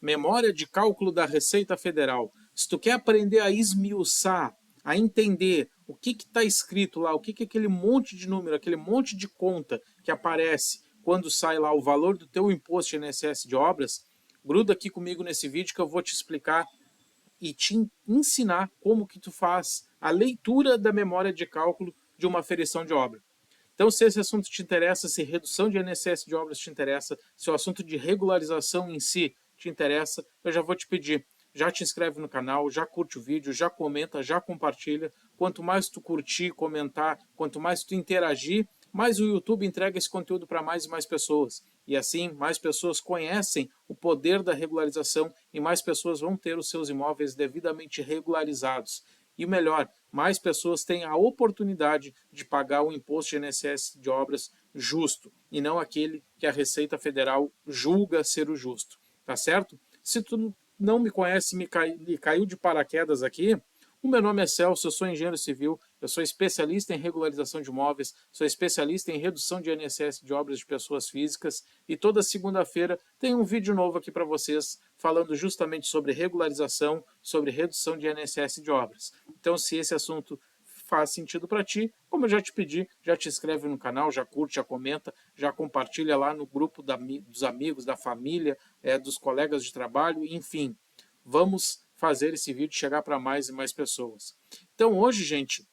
memória de cálculo da Receita Federal. Se tu quer aprender a esmiuçar, a entender o que está escrito lá, o que é aquele monte de número, aquele monte de conta que aparece quando sai lá o valor do teu imposto de INSS de obras, gruda aqui comigo nesse vídeo que eu vou te explicar e te ensinar como que tu faz a leitura da memória de cálculo de uma aferição de obra. Então, se esse assunto te interessa, se redução de INSS de obras te interessa, se o assunto de regularização em si te interessa, eu já vou te pedir, já te inscreve no canal, já curte o vídeo, já comenta, já compartilha. Quanto mais tu curtir, comentar, quanto mais tu interagir, mais o YouTube entrega esse conteúdo para mais e mais pessoas. E assim, mais pessoas conhecem o poder da regularização e mais pessoas vão ter os seus imóveis devidamente regularizados. E o melhor, mais pessoas têm a oportunidade de pagar o imposto de INSS de obras justo, e não aquele que a Receita Federal julga ser o justo. Tá certo? Se tu não me conhece e caiu de paraquedas aqui, o meu nome é Celso, eu sou engenheiro civil, eu sou especialista em regularização de imóveis, sou especialista em redução de INSS de obras de pessoas físicas e toda segunda-feira tem um vídeo novo aqui para vocês falando justamente sobre regularização, sobre redução de INSS de obras. Então, se esse assunto faz sentido para ti, como eu já te pedi, já te inscreve no canal, já curte, já comenta, já compartilha lá no grupo dos amigos, da família, dos colegas de trabalho, enfim. Vamos fazer esse vídeo chegar para mais e mais pessoas. Então hoje, gente,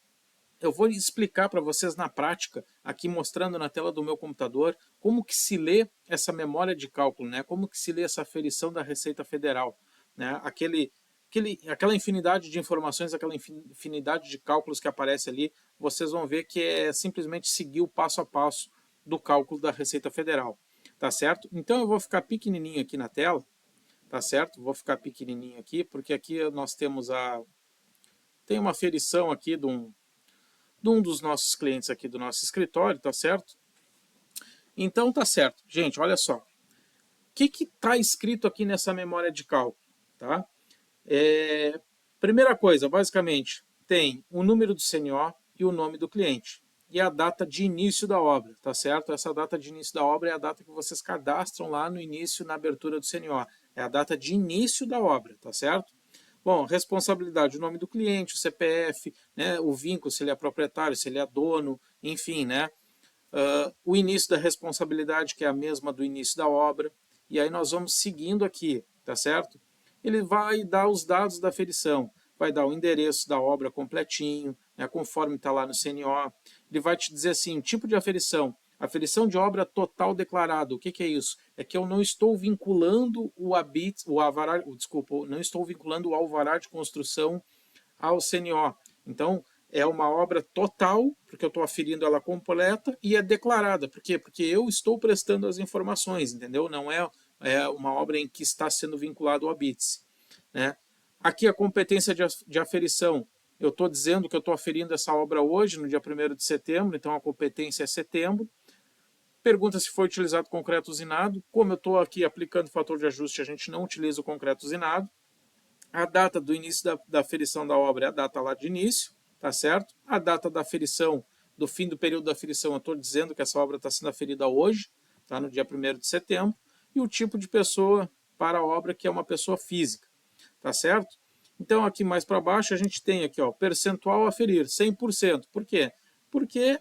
eu vou explicar para vocês na prática, aqui mostrando na tela do meu computador, como que se lê essa memória de cálculo, né? Como que se lê essa aferição da Receita Federal, né? Aquela infinidade de informações, aquela infinidade de cálculos que aparece ali, vocês vão ver que é simplesmente seguir o passo a passo do cálculo da Receita Federal, tá certo? Então eu vou ficar pequenininho aqui na tela, tá certo? Vou ficar pequenininho aqui, porque aqui nós temos tem uma aferição aqui de um dos nossos clientes aqui do nosso escritório, tá certo? Então tá certo. Gente, olha só. O que está escrito aqui nessa memória de cálculo, tá? Primeira coisa, basicamente, tem o número do CNO e o nome do cliente. E a data de início da obra, tá certo? Essa data de início da obra é a data que vocês cadastram lá no início, na abertura do CNO. É a data de início da obra, tá certo? Bom, responsabilidade, o nome do cliente, o CPF, né, o vínculo, se ele é proprietário, se ele é dono, enfim, né? O início da responsabilidade, que é a mesma do início da obra. E aí nós vamos seguindo aqui, tá certo? Ele vai dar os dados da aferição, vai dar o endereço da obra completinho, né, conforme está lá no CNO. Ele vai te dizer assim, tipo de aferição de obra total declarado. O que é isso? É que eu não estou vinculando não estou vinculando o alvará de construção ao CNO. Então, é uma obra total, porque eu estou aferindo ela completa, e é declarada. Por quê? Porque eu estou prestando as informações, entendeu? Não é uma obra em que está sendo vinculado ao ABITS, né? Aqui a competência de aferição. Eu estou dizendo que eu estou aferindo essa obra hoje, no dia 1º de setembro, então a competência é setembro. Pergunta se foi utilizado concreto usinado. Como eu estou aqui aplicando fator de ajuste, a gente não utiliza o concreto usinado. A data do início da aferição da obra é a data lá de início, tá certo? A data da aferição, do fim do período da aferição, eu estou dizendo que essa obra está sendo aferida hoje, tá? No dia 1º de setembro. E o tipo de pessoa para a obra, que é uma pessoa física, tá certo? Então, aqui mais para baixo, a gente tem aqui, ó, percentual a aferir, 100%. Por quê? Porque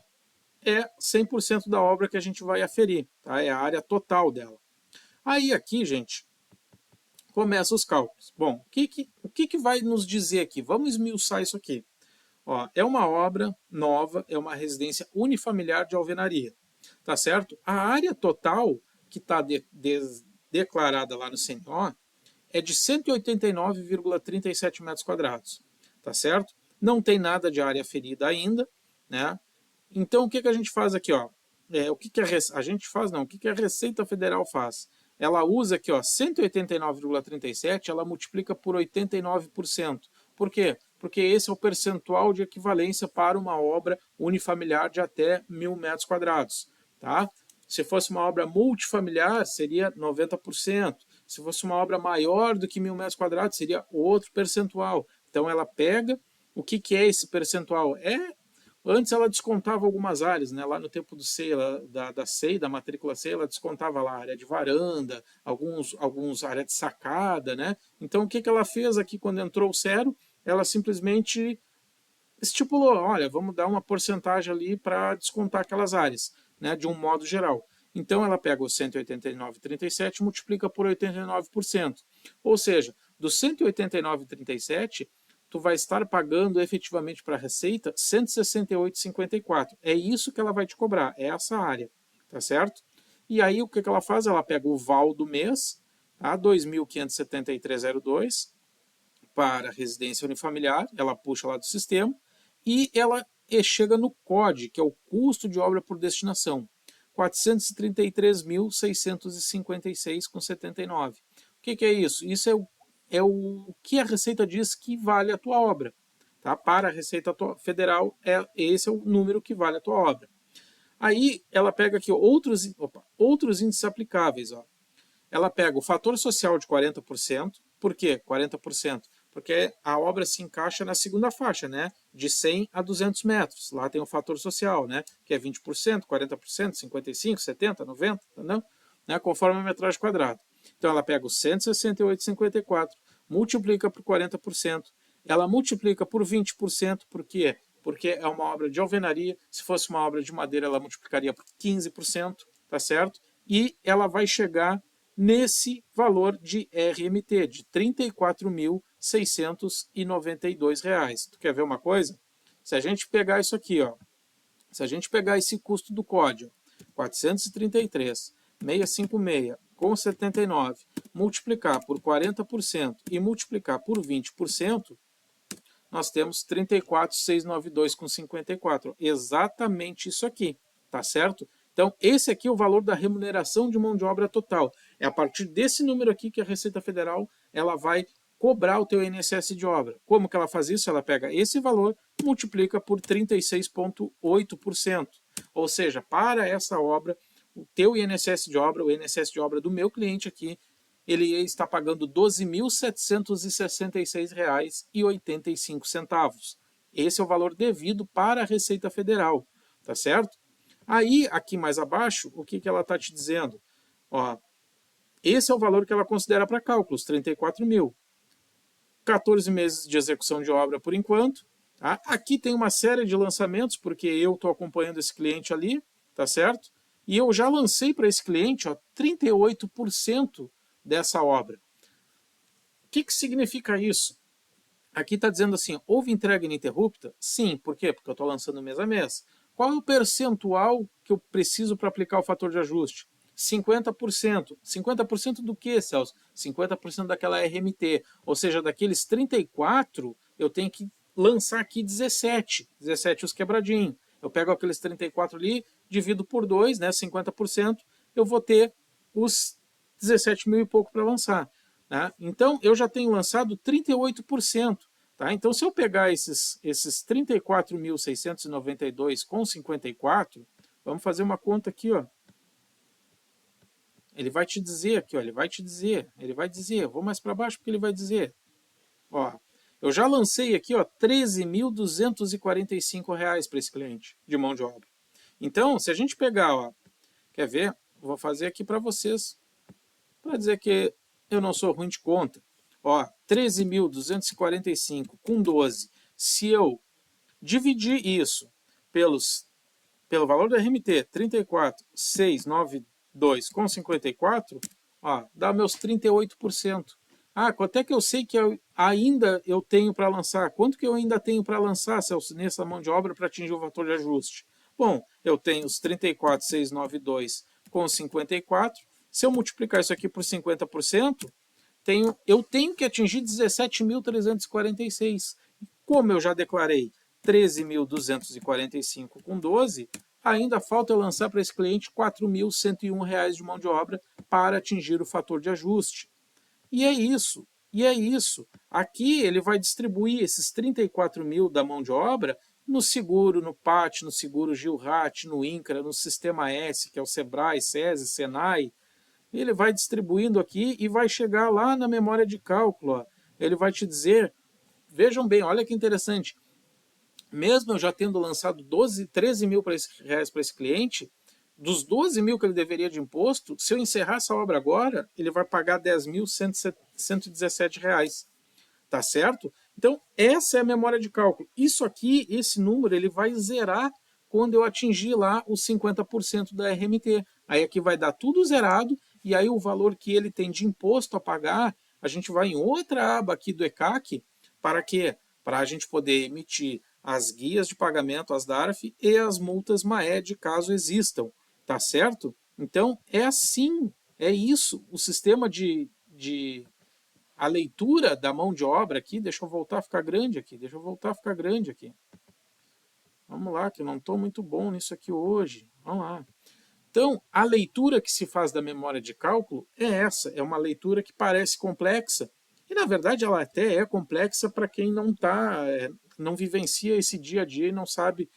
é 100% da obra que a gente vai aferir, tá? É a área total dela. Aí aqui, gente, começa os cálculos. Bom, o que vai nos dizer aqui? Vamos esmiuçar isso aqui. Ó, é uma obra nova, é uma residência unifamiliar de alvenaria, tá certo? A área total que está declarada lá no CNO é de 189,37 metros quadrados, tá certo? Não tem nada de área ferida ainda, né? Então, o que a gente faz aqui, ó? O que a gente faz, não, o que a Receita Federal faz? Ela usa aqui, ó, 189,37, ela multiplica por 89%. Por quê? Porque esse é o percentual de equivalência para uma obra unifamiliar de até 1.000 metros quadrados, tá? Se fosse uma obra multifamiliar, seria 90%. Se fosse uma obra maior do que 1.000 metros quadrados, seria outro percentual. Então, ela pega o que é esse percentual? É Antes ela descontava algumas áreas, né? Lá no tempo do SEI, da SEI, da matrícula SEI, ela descontava lá a área de varanda, alguns área de sacada, né? Então o que, que ela fez aqui quando entrou o Cero? Ela simplesmente estipulou, olha, vamos dar uma porcentagem ali para descontar aquelas áreas, né? De um modo geral. Então ela pega os 189,37 e multiplica por 89%. Ou seja, dos 189,37 tu vai estar pagando efetivamente para a Receita 168,54. É isso que ela vai te cobrar, é essa área, tá certo? E aí o que ela faz? Ela pega o VAL do mês, tá? 2.573,02 para residência unifamiliar, ela puxa lá do sistema e ela chega no COD, que é o custo de obra por destinação, 433.656,79. O que é isso? Isso é o que a Receita diz que vale a tua obra. Tá? Para a Receita Federal, esse é o número que vale a tua obra. Aí ela pega aqui outros índices aplicáveis. Ó. Ela pega o fator social de 40%. Por quê 40%? Porque a obra se encaixa na segunda faixa, né? De 100 a 200 metros. Lá tem o fator social, né? Que é 20%, 40%, 55%, 70%, 90%, entendeu? Né? Conforme a metragem quadrada. Então ela pega o 168,54, multiplica por 40%, ela multiplica por 20%, por quê? Porque é uma obra de alvenaria, se fosse uma obra de madeira ela multiplicaria por 15%, tá certo? E ela vai chegar nesse valor de RMT, de R$ 34.692. Tu quer ver uma coisa? Se a gente pegar isso aqui, ó, se a gente pegar esse custo do código, 433.656,79, multiplicar por 40% e multiplicar por 20%, nós temos 34.692,54. Exatamente isso aqui, tá certo? Então, esse aqui é o valor da remuneração de mão de obra total. É a partir desse número aqui que a Receita Federal ela vai cobrar o teu INSS de obra. Como que ela faz isso? Ela pega esse valor e multiplica por 36,8%. Ou seja, para essa obra, o teu INSS de obra, o INSS de obra do meu cliente aqui, ele está pagando R$ 12.766,85. Esse é o valor devido para a Receita Federal, tá certo? Aí, aqui mais abaixo, o que ela está te dizendo? Ó, esse é o valor que ela considera para cálculos, 34 mil. 14 meses de execução de obra por enquanto. Tá? Aqui tem uma série de lançamentos, porque eu estou acompanhando esse cliente ali, tá certo? E eu já lancei para esse cliente ó, 38% dessa obra. O que significa isso? Aqui está dizendo assim, houve entrega ininterrupta? Sim, por quê? Porque eu estou lançando mês a mês. Qual é o percentual que eu preciso para aplicar o fator de ajuste? 50%. 50% do que, Celso? 50% daquela RMT. Ou seja, daqueles 34, eu tenho que lançar aqui 17. 17 os quebradinhos. Eu pego aqueles 34 ali, divido por 2, né, 50%, eu vou ter os 17 mil e pouco para lançar. Tá? Então, eu já tenho lançado 38%. Tá? Então, se eu pegar esses 34.692,54, vamos fazer uma conta aqui. Ó. Ele vai te dizer aqui, ó, ele vai dizer, vou mais para baixo porque ele vai dizer. Ó, eu já lancei aqui R$ 13.245 para esse cliente de mão de obra. Então, se a gente pegar, ó, quer ver? Vou fazer aqui para vocês, para dizer que eu não sou ruim de conta. Ó, 13.245 com 12. Se eu dividir isso pelo valor da RMT, 34.692 com 54, ó, dá meus 38%. Ah, quanto é que eu sei que ainda eu tenho para lançar? Quanto que eu ainda tenho para lançar, Celso, nessa mão de obra para atingir o fator de ajuste? Bom, eu tenho os 34.692 com 54. Se eu multiplicar isso aqui por 50%, eu tenho que atingir 17.346. Como eu já declarei 13.245 com 12, ainda falta eu lançar para esse cliente R$ 4.101 de mão de obra para atingir o fator de ajuste. E é isso. Aqui ele vai distribuir esses 34 mil da mão de obra no seguro, no PAT, no seguro Gilrat, no INCRA, no Sistema S, que é o Sebrae, SESI, Senai. Ele vai distribuindo aqui e vai chegar lá na memória de cálculo. Ó. Ele vai te dizer, vejam bem, olha que interessante, mesmo eu já tendo lançado 13 mil reais para esse cliente, dos 12 mil que ele deveria de imposto, se eu encerrar essa obra agora, ele vai pagar 10.117 reais. Tá certo? Então, essa é a memória de cálculo. Isso aqui, esse número, ele vai zerar quando eu atingir lá os 50% da RMT. Aí aqui vai dar tudo zerado, e aí o valor que ele tem de imposto a pagar, a gente vai em outra aba aqui do ECAC, para quê? Para a gente poder emitir as guias de pagamento, as DARF, e as multas MAED, caso existam. Tá certo? Então, é assim, é isso. O sistema a leitura da mão de obra aqui, deixa eu voltar a ficar grande aqui, Vamos lá, que eu não estou muito bom nisso aqui hoje. Vamos lá. Então, a leitura que se faz da memória de cálculo é essa, é uma leitura que parece complexa, e na verdade ela até é complexa para quem não vivencia esse dia a dia e não sabe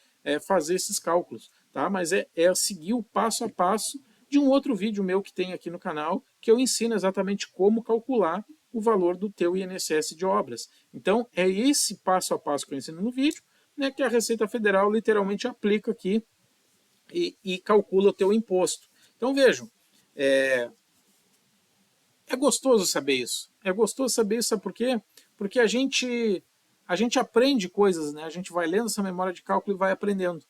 fazer esses cálculos, tá? Mas é seguir o passo a passo de um outro vídeo meu que tem aqui no canal, que eu ensino exatamente como calcular o valor do teu INSS de obras. Então, é esse passo a passo que eu ensino no vídeo, né, que a Receita Federal literalmente aplica aqui e calcula o teu imposto. Então vejam, é gostoso saber isso. É gostoso saber isso, sabe por quê? Porque a gente aprende coisas, né? A gente vai lendo essa memória de cálculo e vai aprendendo.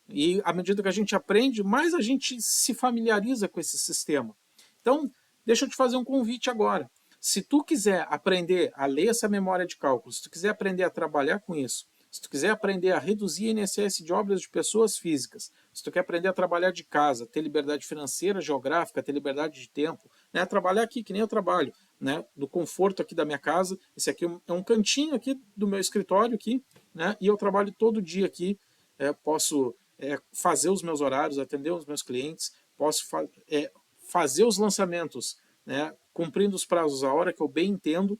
E à medida que a gente aprende, mais a gente se familiariza com esse sistema. Então, deixa eu te fazer um convite agora. Se tu quiser aprender a ler essa memória de cálculo, se tu quiser aprender a trabalhar com isso, se tu quiser aprender a reduzir INSS de obras de pessoas físicas, se tu quer aprender a trabalhar de casa, ter liberdade financeira, geográfica, ter liberdade de tempo, né, trabalhar aqui que nem eu trabalho, né, do conforto aqui da minha casa, esse aqui é um cantinho aqui do meu escritório aqui, né, e eu trabalho todo dia aqui, posso fazer os meus horários, atender os meus clientes, posso fazer os lançamentos, né, cumprindo os prazos a hora que eu bem entendo.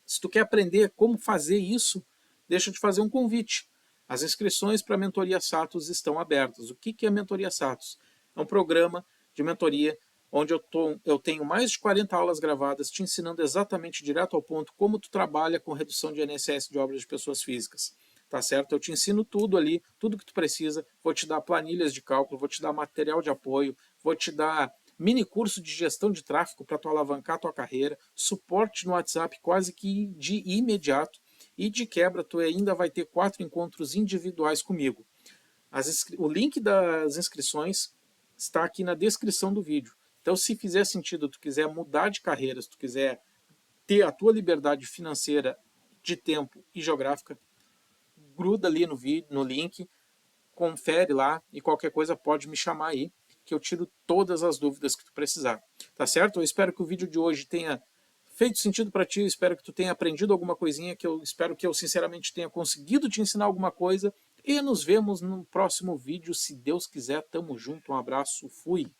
Se tu quer aprender como fazer isso, deixa eu te fazer um convite. As inscrições para a Mentoria Satos estão abertas. O que é a Mentoria Satos? É um programa de mentoria onde eu tenho mais de 40 aulas gravadas te ensinando exatamente direto ao ponto como tu trabalha com redução de INSS de obras de pessoas físicas. Tá certo? Eu te ensino tudo ali, tudo que tu precisa, vou te dar planilhas de cálculo, vou te dar material de apoio, vou te dar mini curso de gestão de tráfego para tu alavancar a tua carreira, suporte no WhatsApp quase que de imediato, e de quebra tu ainda vai ter 4 encontros individuais comigo. O link das inscrições está aqui na descrição do vídeo. Então, se fizer sentido, tu quiser mudar de carreira, se tu quiser ter a tua liberdade financeira, de tempo e geográfica, gruda ali no vídeo, no link, confere lá e qualquer coisa pode me chamar aí, que eu tiro todas as dúvidas que tu precisar. Tá certo? Eu espero que o vídeo de hoje tenha feito sentido para ti, eu espero que tu tenha aprendido alguma coisinha, que eu espero que eu sinceramente tenha conseguido te ensinar alguma coisa, e nos vemos no próximo vídeo, se Deus quiser. Tamo junto, um abraço, fui!